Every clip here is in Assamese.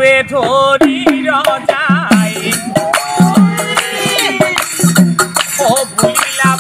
ধৰি ৰজাই ও ভুলিলা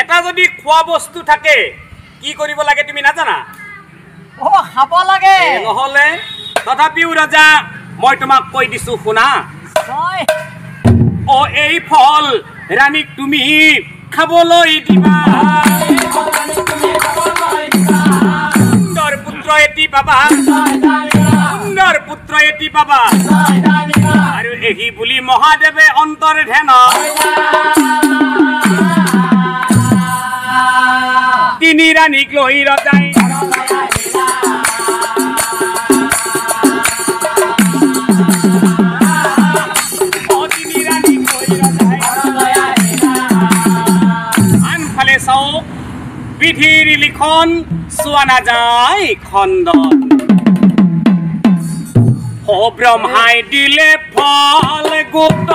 এটা যদি খোৱা বস্তু থাকে কি কৰিব লাগে তুমি নাজানা ও খাব লাগে নহলে তথাপিও ৰাজা মই তোমাক কৈ দিছো শুনা ও এই ফল ৰাণীক তুমি খাবলৈ দিবা সুন্দৰ পুত্ৰ এটি পাবা সুন্দৰ পুত্ৰ এটি পাবা আৰু এহি বুলি মহাদেৱে অন্তৰ ধ্যান তিনি ৰাণীক লৈ ৰজাই আনফালে চাওক বিধিৰ লিখন চোৱা নাযায় খণ্ডন ও ব্ৰহ্মাই দিলে ফল গোট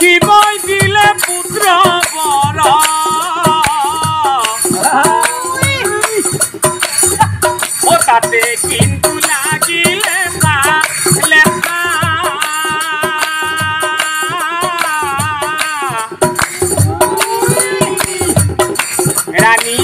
শিৱই দিলে পুত্ৰ বৰ ও তাতে কিন্তু লাগিলে লেখা ৰাণী